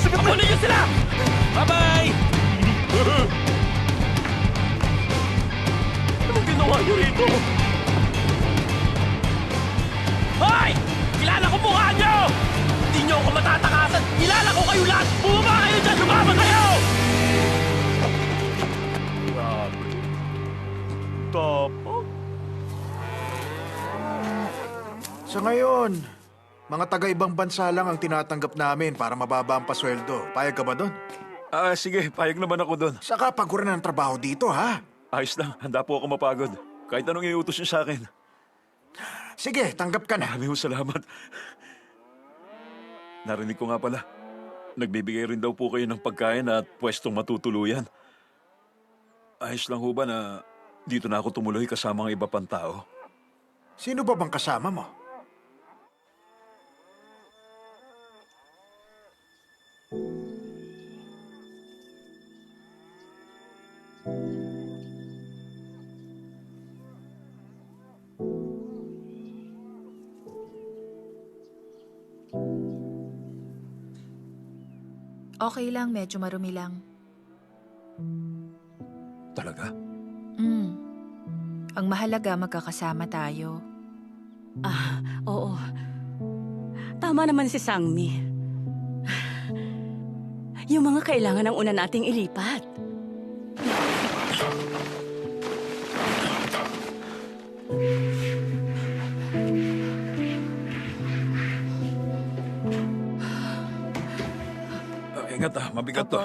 Sagap na! Kunin niyo sila! Bye-bye! Anong ginawa niyo rito? Hoy! Kilala ko mukha niyo! Hindi niyo ako matatakasan! Kilala ko kayo lahat! Bumaba kayo dyan! Lumama kayo! Grabe. Tapos. Sa ngayon, mga taga-ibang bansa lang ang tinatanggap namin para mababa ang pasweldo. Payag ka ba doon? Sige. Payag naman ako doon. Saka paguran ng trabaho dito, ha? Ayos lang. Handa po ako mapagod. Kahit anong iutos niyo sa akin. Sige, tanggap ka na. Maraming salamat. Narinig ko nga pala. Nagbibigay rin daw po kayo ng pagkain at pwestong matutuluyan. Ayos lang ho ba na dito na ako tumuloy kasama ang iba pang tao? Sino ba bang kasama mo? Okay lang, medyo marumi lang. Talaga? Ang mahalaga, magkakasama tayo. Oo. Tama naman si Sangmi. Yung mga kailangan ang una nating ilipat. Ingat mabigat to.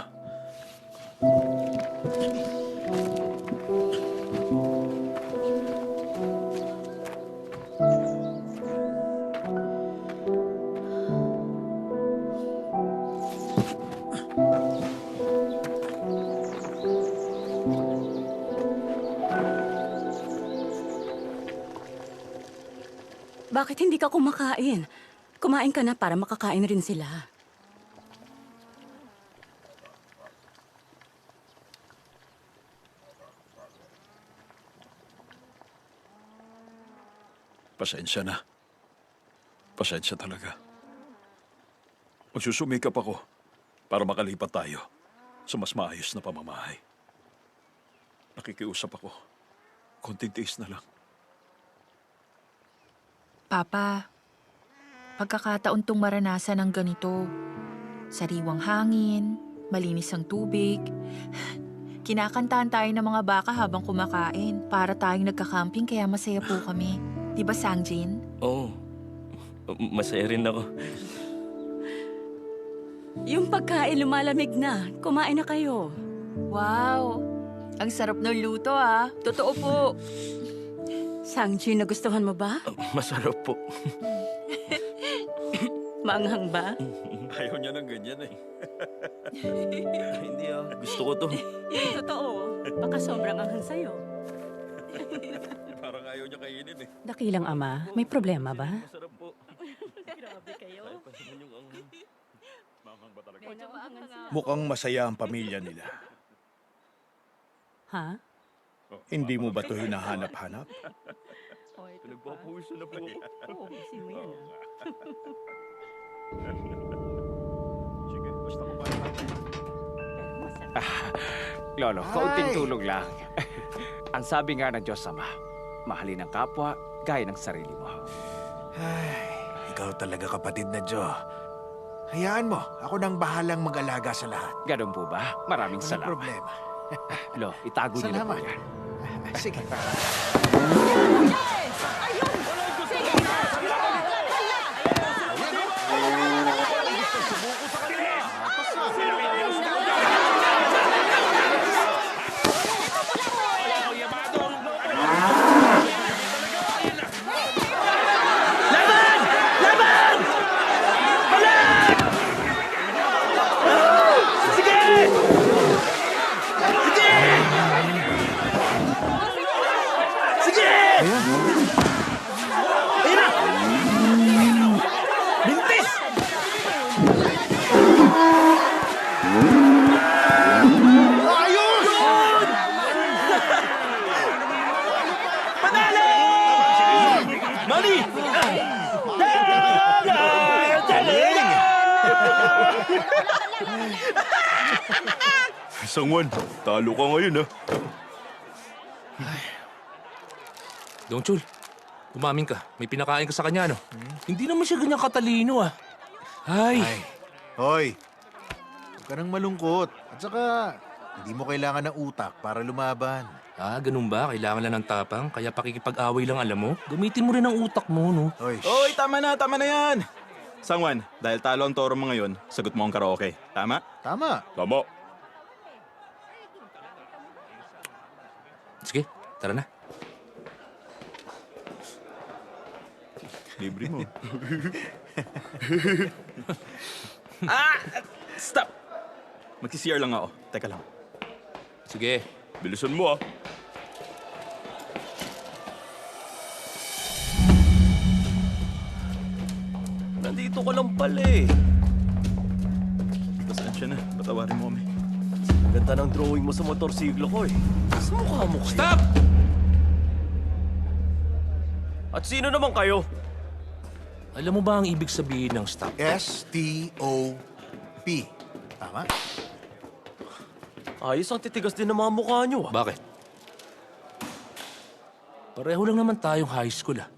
Bakit hindi ka kumakain? Kumain ka na para makakain rin sila. Pasensya na. Pasensya talaga. Magsusumikap ako para makalipat tayo sa mas maayos na pamamahay. Nakikiusap ako. Konting tiis na lang. Papa, pagkakataon tong maranasan ng ganito. Sariwang hangin, malinis ang tubig. Kinakantahan tayo ng mga baka habang kumakain. Para tayong nagkakamping kaya masaya po kami. Di ba, Sangjin? Oo. Masaya rin ako. Yung pagkain lumalamig na. Kumain na kayo. Wow! Ang sarap ng luto, ah. Totoo po. Sangji, nagustuhan mo ba? Masarap po. Maanghang ba? Ayaw niya ng ganyan eh. Hindi gusto ko to. Totoo. Baka sobrang anghang sa'yo. Parang ayaw niya kainin eh. Dakilang ama, may problema ba? Masarap po. Grabe kayo. Mamang ba talaga? Mukhang masaya ang pamilya nila. Ha? Hindi mo ba ito hinahanap-hanap? Nagpapuso na po. Oo, kasi mo yan. Sige, basta kumain natin. Lolo, kaunting Ay! tulong lang. Ang sabi nga ng Diyos Ama, mahalin ang kapwa gaya ng sarili mo. Ay, ikaw talaga kapatid na Joe. Hayaan mo, ako nang bahalang mag-alaga sa lahat. Ganun po ba? Maraming Walang salamat. problema. Lo, itago niyo na po Salamat. yan. Sige. Sige! Sangwan, talo ka ngayon, Dong Chul, umamin ka. May pinakain ka sa kanya, no? Hindi naman siya ganyan katalino, ah. Ay, Ay, hoy. Huwag ka nang malungkot. At saka, hindi mo kailangan ng utak para lumaban. ganun ba? Kailangan lang ng tapang? Kaya pakikipag-away lang, alam mo? Gamitin mo rin ang utak mo, no? Hoy, Oy, tama na yan! Sangwan, dahil talo ang toro mo ngayon, sagot mo ang karaoke. Tama? tama. Tama. Sige, tara na. Libre mo. Stop! Magsi-CR lang ako. Teka lang. Sige. Bilisan mo, Nandito ka lang pala eh. Pasensya na. Patawarin mo kami. Ganda ng drawing mo sa motorsiklo ko eh. Sa mukha mo kaya? Stop! At sino naman kayo? Alam mo ba ang ibig sabihin ng stop? S-T-O-P. Tama? Ayos ang titigas din ng mga mukha nyo ah. Bakit? Pareho lang naman tayong high school, ah.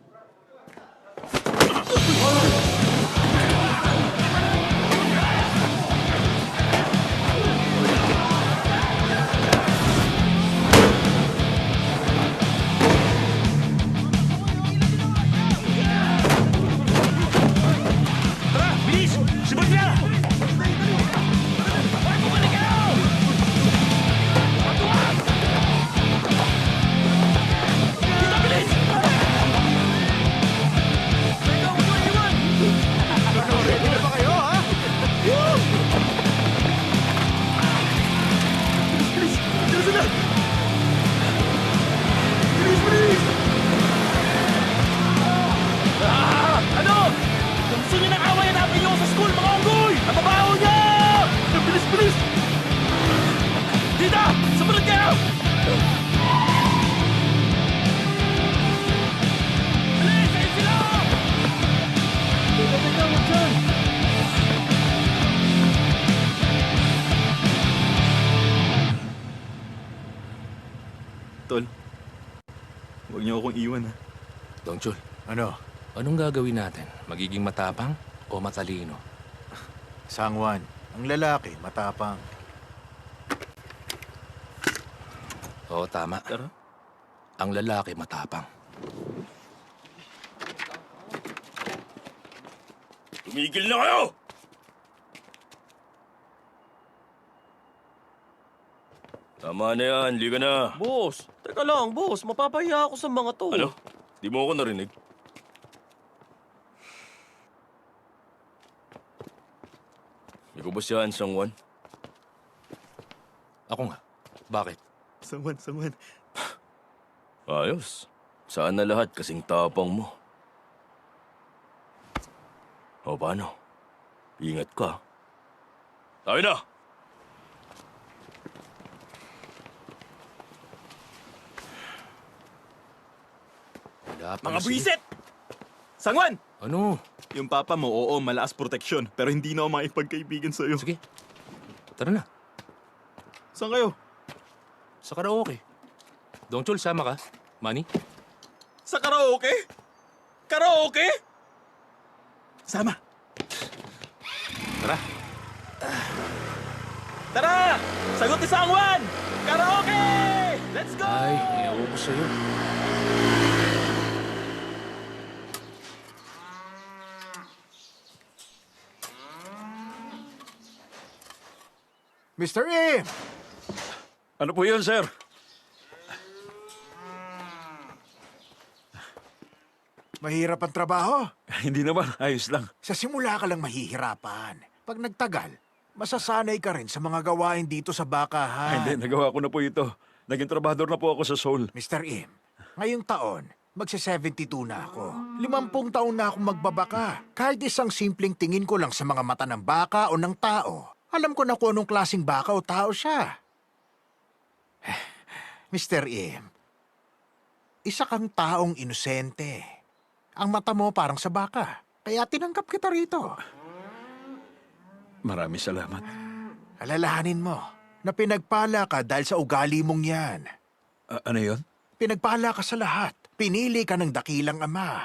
Ano? Gusto nyo ng away natin nyo sa school, mga unggoy! Ang babaho niya! Bilis, bilis! Dito! Sumunod kayo! Bilis! Ayun sila! Teka, huwag dyan! Tol, huwag niyo akong iwan, ha? Dong Chul, Ano? anong gagawin natin? Magiging matapang o matalino? Sangwan. Ang lalaki, matapang. Oo, tama. Tara. Ang lalaki matapang. Tumigil na kayo! Tama na yan, liga na. Boss, teka lang, boss. Mapapahiya ako sa mga to. Ano? Di mo ako narinig? Ikaw ba si Sangwan? Ako nga. Bakit? Sangwan. Ayos. Saan na lahat kasing tapang mo? O paano? Ingat ka. Tayo na! Wala pa Mga na sila. buwisit! Sangwan! Ano? Yung papa mo, oo, malakas proteksyon, pero hindi na ako makipagkaibigan sa'yo. Sige. Tara na. Saan kayo? Sa karaoke. Dong Chul, sama ka? Manny? Sa karaoke? Karaoke? Sama. Tara. Tara! Sagot ni Sangwan! Karaoke! Let's go! Ay, ewan ko sa'yo. Mr. Im! Ano po yun, sir? Mahirap ang trabaho. Hindi naman, ayos lang. Sa simula ka lang mahihirapan. Pag nagtagal, masasanay ka rin sa mga gawain dito sa bakahan. Hindi, nagawa ko na po ito. Naging trabador na po ako sa Seoul. Mr. Im, ngayong taon, magse-72 na ako. 50 taon na akong magbabaka. Kahit isang simpleng tingin ko lang sa mga mata ng baka o ng tao, alam ko na kung anong klaseng baka o tao siya. Mr. Im, isa kang taong inosente. Ang mata mo parang sa baka, kaya tinanggap kita rito. Maraming salamat. Alalahanin mo na pinagpala ka dahil sa ugali mong yan. Ano yon? Pinagpala ka sa lahat. Pinili ka ng dakilang ama.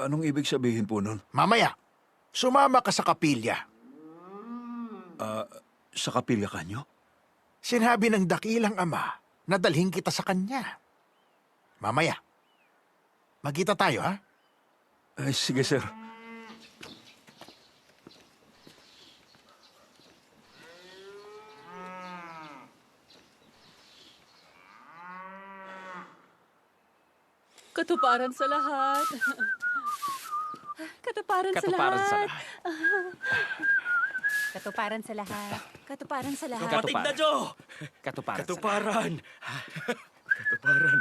Anong ibig sabihin po nun? Mamaya, sumama ka sa kapilya. Sa kapilya kanyo? Sinabi ng dakilang ama na dalhin kita sa kanya. Mamaya, magkita tayo, ha? Ay, sige, sir. Katuparan sa lahat. Katuparan sa Katuparan lahat. sa lahat. Katuparan sa lahat. Katuparan sa lahat. Katuparan. Patig na, Joe! Katuparan. sa lahat. Katuparan! Katuparan.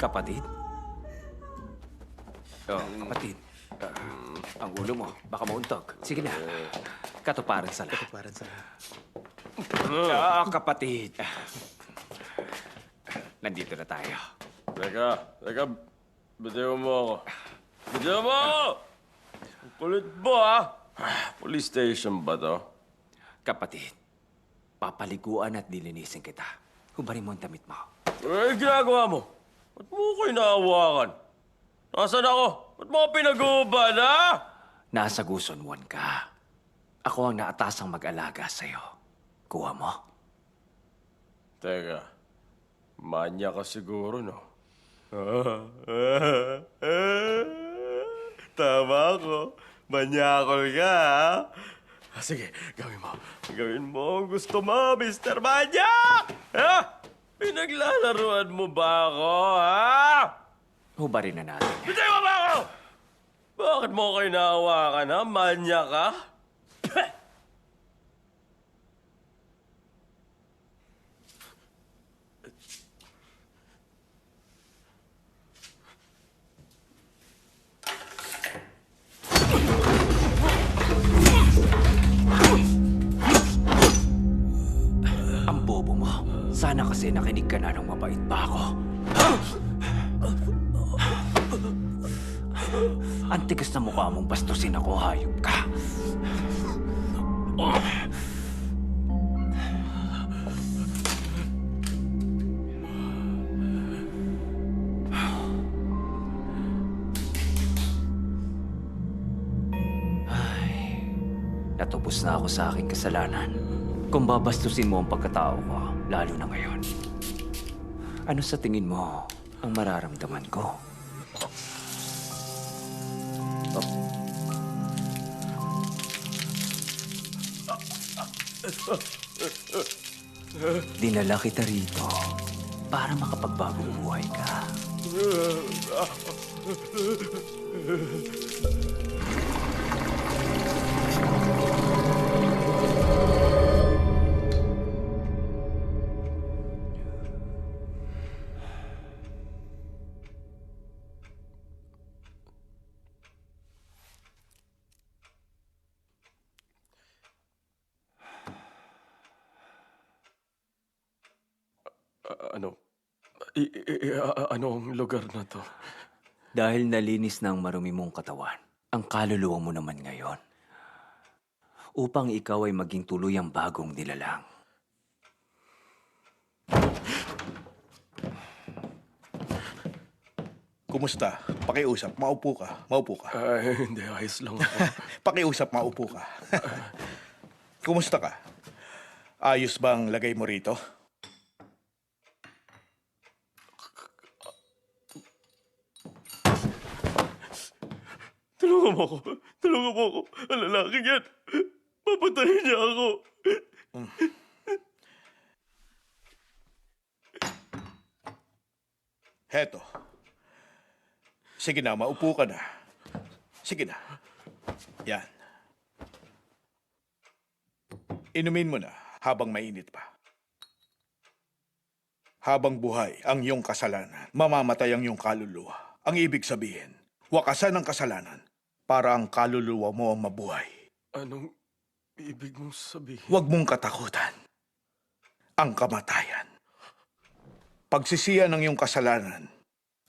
Kapatid? Oh, kapatid. Ang ulo mo, baka mauntog. Sige na. Katuparan sa lahat. Katuparan sa lahat. Kapatid. Nandito na tayo. Teka. Bitiwan mo ako. Bitiwan mo ako! Ang kulit mo, ha? Police station ba to? Kapatid, papaliguan at dilinisin kita. Hubarin mo ang damit mo. Eh, ginagawa mo? Ba't mo ko inahawakan? Nasaan ako? Ba't mo ako pinag-uuban, ha? Nasa Guson 1 ka. Ako ang naatasang mag-alaga sa'yo. Kuha mo. Teka, manya ka siguro, no? Tama ako. Manyakol ka, ha? Sige, gawin mo. Gawin mo ang gusto mo, Mr. Manyak! Ha? Pinaglalaruan mo ba ako, ha? Hubarin na natin. Bitiwan mo ako! Bakit mo ko inahawakan, ha? Manyak ka? Ang bobo mo. Sana kasi nakinig ka na nung mabait pa ako. Ang tigas na mukha mong bastusin ako, hayop ka. Ay, natubos na ako sa aking kasalanan. Kung babastusin mo ang pagkatao ko, lalo na ngayon. Ano sa tingin mo ang mararamdaman ko? Dinala kita rito para makapagbagong buhay ka. Ano ang lugar na to? Dahil nalinis na ang marumi mong katawan, ang kaluluwa mo naman ngayon, upang ikaw ay maging tuluyang bagong nilalang. Kumusta? Pakiusap, maupo ka. Maupo ka. Ay, hindi. Ayos lang ako. Pakiusap, maupo ka. Kumusta ka? Ayos bang lagay mo rito? Tulungan mo ako. Tulungan mo ako. Ang lalaking yan. Papatayin niya ako. Heto. Sige na, maupo ka na. Sige na. Yan. Inumin mo na habang mainit pa. Habang buhay ang iyong kasalanan, mamamatay ang iyong kaluluwa. Ang ibig sabihin, wakasan ang kasalanan para ang kaluluwa mo ang mabuhay. Anong ibig mong sabihin? Huwag mong katakutan ang kamatayan. Pagsisiyan ng iyong kasalanan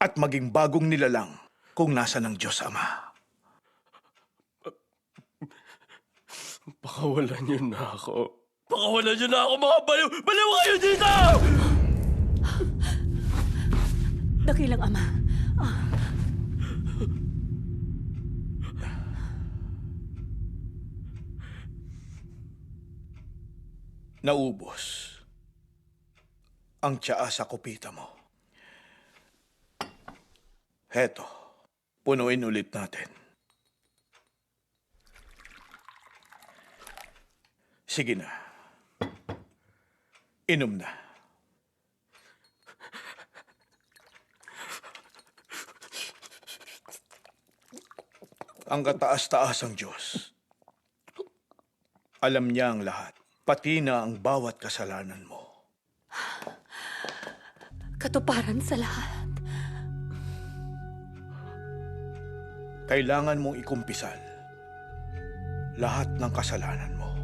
at maging bagong nilalang kung nasa ng Diyos Ama. Pakawalan niyo na ako. Pakawalan niyo na ako, mga baliw! Baliw kayo dito! Dakilang Ama. Naubos ang tsaa sa kupita mo. Heto, punuin ulit natin. Sige na. Inom na. Ang kataas-taas ang Diyos. Alam niya ang lahat, pati na ang bawat kasalanan mo. Katuparan sa lahat. Kailangan mong ikumpisal lahat ng kasalanan mo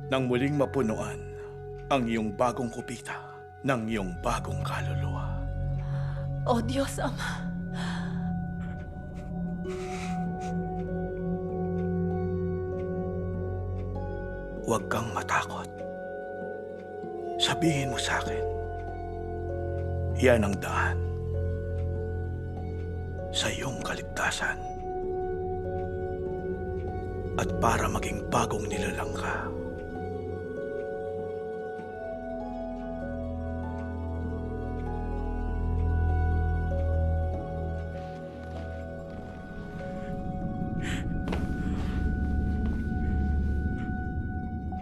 nang muling mapunuan ang iyong bagong kupita ng iyong bagong kaluluwa. O Diyos Ama. Huwag kang matakot. Sabihin mo sa akin, yan ang daan sa iyong kaligtasan at para maging bagong nilalang ka.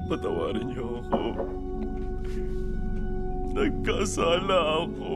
Patawarin niyo ako. Nagkasala ako.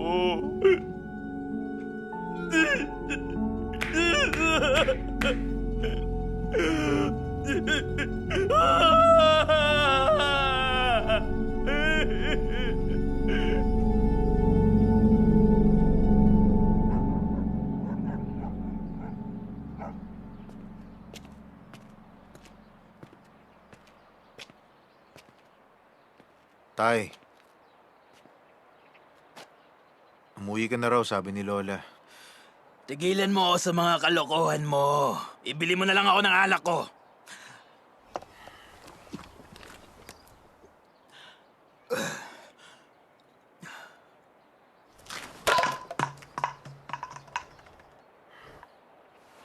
Tay, umuwi ka na raw, sabi ni Lola. Tigilan mo ako sa mga kalokohan mo. Ibili mo na lang ako ng alak ko.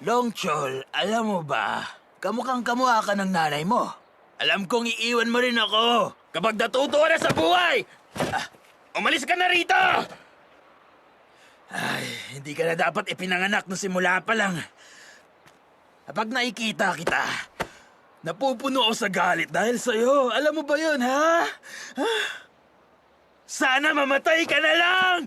Longchol, alam mo ba, kamukhang kamukha ka ng nanay mo. Alam kong iiwan mo rin ako kapag natuto ka na sa buhay! Umalis ka na rito! Ay, hindi ka na dapat ipinanganak nung simula pa lang. Kapag nakikita kita, napupuno ako sa galit dahil sa'yo. Alam mo ba yun, ha? Sana mamatay ka na lang!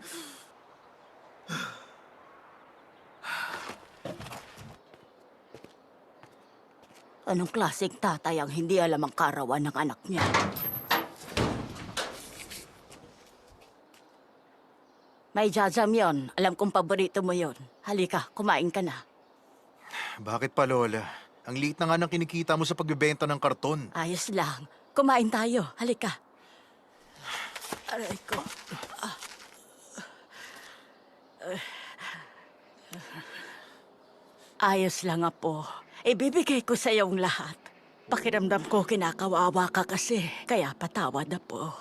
Anong klaseng tatay ang hindi alam ang karawan ng anak niya? May jajam yon. Alam kong paborito mo yon. Halika, kumain ka na. Bakit pa, Lola? Ang liit na nga ng kinikita mo sa pagbebenta ng karton. Ayos lang. Kumain tayo. Halika. Aray ko. Ayos lang, Apo. Ibibigay ko sa iyong lahat. Pakiramdam ko kinakawawa ka kasi, kaya patawad, Apo.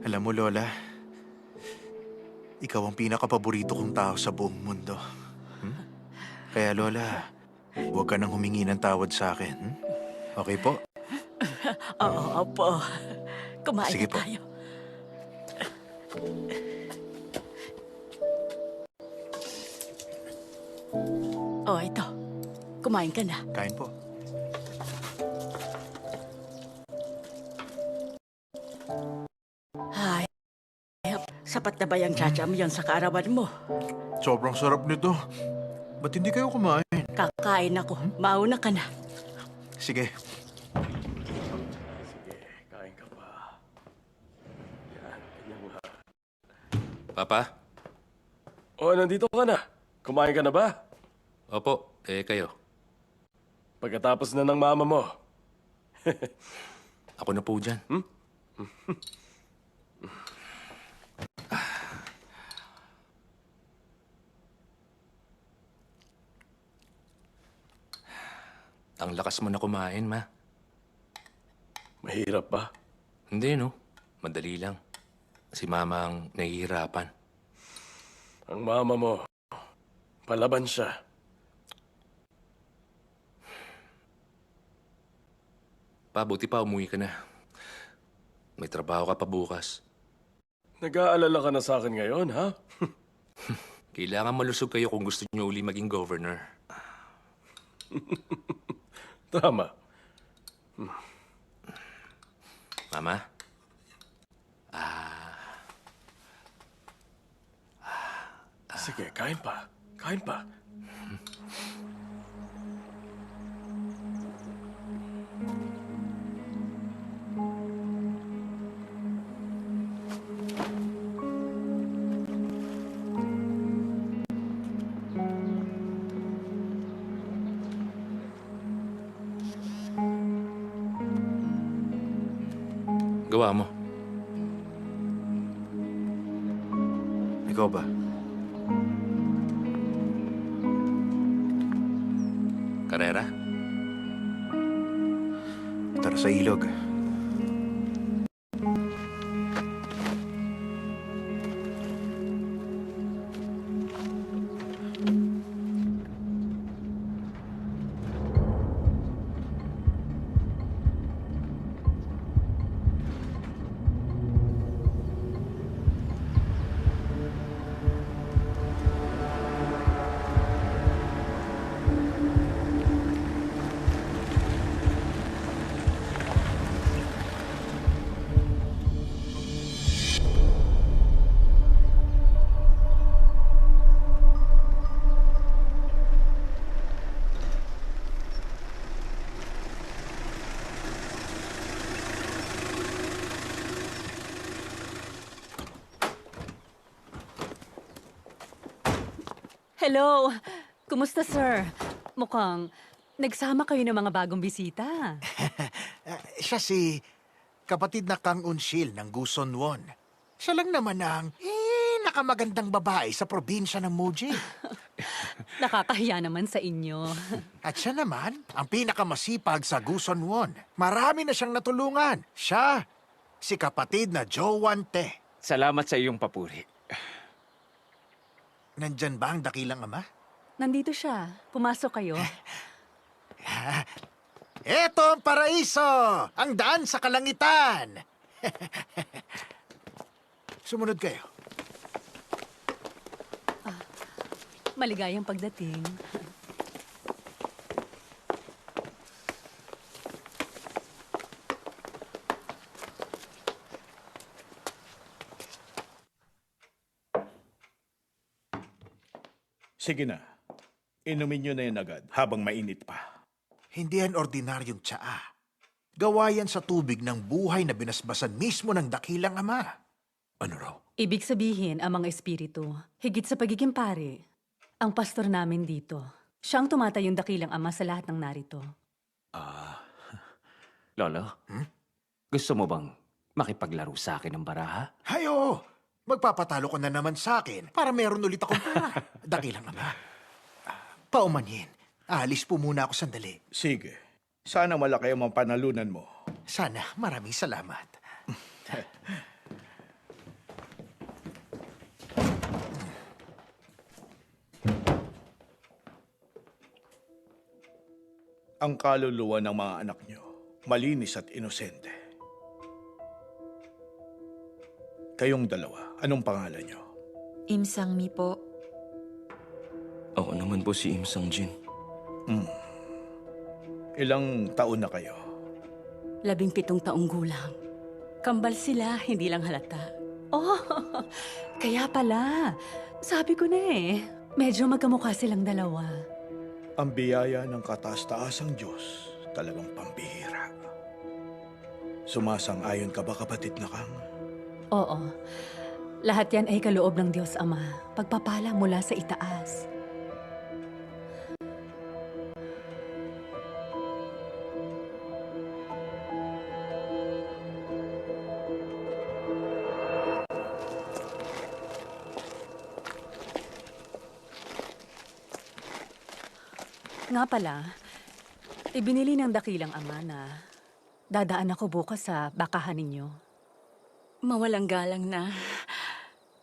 Alam mo, Lola, ikaw ang pinakapaborito kong tao sa buong mundo. Kaya, Lola, huwag ka nang humingi ng tawad sa akin. Okay po? Oo, opo. Kumain Sige na po. tayo. Oh, ito. Kumain ka na. Kain po. Ay, sapat na ba yung chacham yan sa kaarawan mo? Sobrang sarap nito. Ba't hindi kayo kumain? Kakain ako. Mauna ka na. Sige. Kain ka pa. Yan, ganyan nga. Papa? Oh, nandito ka na. Kumain ka na ba? Opo, kayo. Pagkatapos na ng mama mo. Ako na po dyan. Ang lakas mo na kumain, ma. Mahirap ba? Hindi, no? Madali lang. Si mama ang nahihirapan. Ang mama mo, palaban siya. Pa, buti pa umuwi ka na. May trabaho ka pa bukas. Nag-aalala ka na sa akin ngayon, ha? Kailangan malusog kayo kung gusto niyo uli maging governor. Tama. Mama? Sige, kain pa. Kain pa. Gawa mo. Ikaw ba? Karera? Tara sa ilog. Hello! Kumusta, sir? Mukhang nagsama kayo ng mga bagong bisita. Siya si kapatid na Kang Unsil ng Guson Won. Siya lang naman ang nakamagandang babae sa probinsya ng Muji. Nakakahiya naman sa inyo. At siya naman ang pinakamasipag sa Guson Won. Marami na siyang natulungan. Siya, si kapatid na Joan Te. Salamat sa iyong papuri. Nandyan ba ang dakilang ama? Nandito siya. Pumasok kayo. Eto ang paraiso! Ang daan sa kalangitan! Sumunod kayo. Maligayang pagdating. Sige na. Inumin nyo na yan agad habang mainit pa. Hindi yan ordinaryong tsaa. Gawa yan sa tubig ng buhay na binasbasan mismo ng dakilang ama. Ano raw? Ibig sabihin, ang mga espiritu, higit sa pagiging pare, ang pastor namin dito. Siyang tumatayong dakilang ama sa lahat ng narito. Lolo, gusto mo bang makipaglaro sa akin ng baraha? Hayo! Magpapatalo ka na naman sa akin para meron ulit akong pera. Dakilang ama. Paumanhin. Alis po muna ako sandali. Sige. Sana malaki ang mga panalunan mo. Sana maraming salamat. ang kaluluwa ng mga anak nyo, malinis at inosente. Kayong dalawa, anong pangalan nyo? Im Sang-mi po. Ako naman po si Im Sang-jin. Ilang taon na kayo? 17 taong gulang. Kambal sila, hindi lang halata. Oh, kaya pala. Sabi ko na eh. Medyo magkamukha silang dalawa. Ang biyaya ng kataas-taasang Diyos talagang pambihira. Sumasang-ayon ka ba, kapatid na Kang? Oo. Lahat yan ay kaloob ng Diyos Ama. Pagpapala mula sa itaas. Nga pala, ibinili ng dakilang ama na dadaan ako bukas sa bakahan ninyo. Mawalang galang na.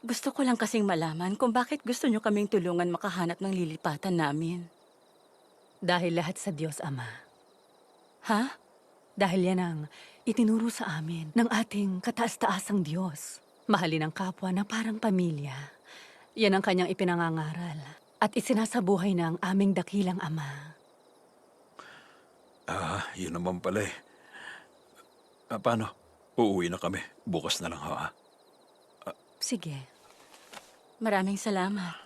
Gusto ko lang kasing malaman kung bakit gusto nyo kaming tulungan makahanap ng lilipatan namin. Dahil lahat sa Diyos Ama. Ha? Dahil yan ang itinuro sa amin ng ating kataas-taasang Diyos. Mahalin ang kapwa na parang pamilya. Yan ang kanyang ipinangangaral at isinasabuhay ng aming dakilang Ama. Yun naman pala eh. Paano? Uuwi na kami. Bukas na lang, ha? Sige. Maraming salamat.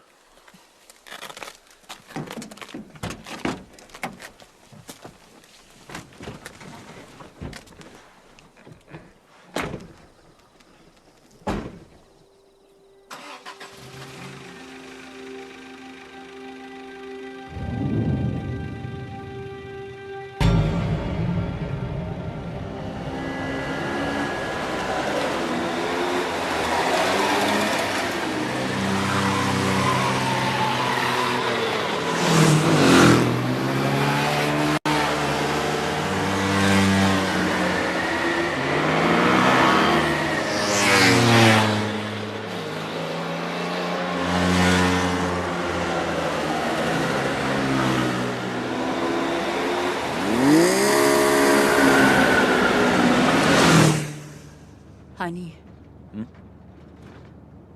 Honey,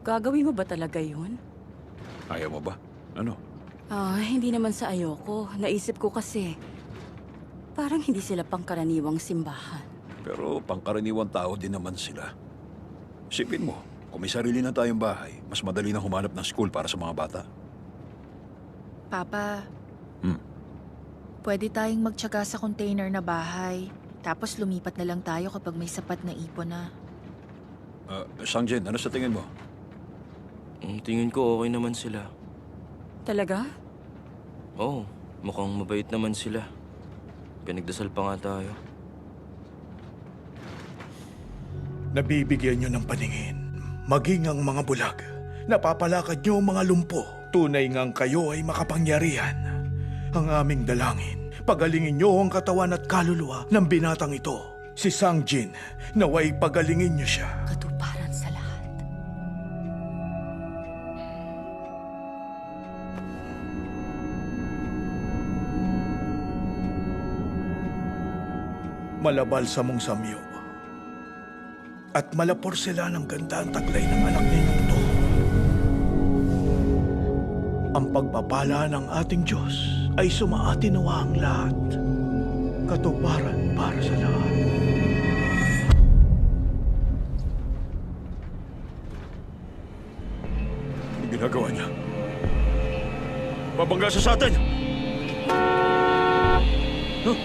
gagawin mo ba talaga yun? Ayaw mo ba? Ano? Hindi naman sa ayoko. Naisip ko kasi, parang hindi sila pangkaraniwang simbahan. Pero pangkaraniwang tao din naman sila. Isipin mo, kung may sarili na tayong bahay, mas madali na humanap ng school para sa mga bata. Papa, pwede tayong magtyaga sa container na bahay. Tapos lumipat na lang tayo kapag may sapat na ipon na. Sang-jin, ano sa tingin mo? Tingin ko okay naman sila. Talaga? Oo, mukhang mabait naman sila. Pinagdasal pa nga tayo. Nabibigyan nyo ng paningin, maging ang mga bulag. Napapalakad nyo ang mga lumpo. Tunay ngang kayo ay makapangyarihan. Ang aming dalangin, pagalingin nyo ang katawan at kaluluwa ng binatang ito. Si Sang-jin, naway pagalingin nyo siya. Katuparan sa lahat. Malabal sa mong samyo. At malapor sila ng ganda ang taglay ng anak ninyong to. Ang pagpapala ng ating Diyos ay sumaatinawa ang lahat. Katuparan para sa lahat. Ang ginagawa niya. Babangga siya sa atin! Huh?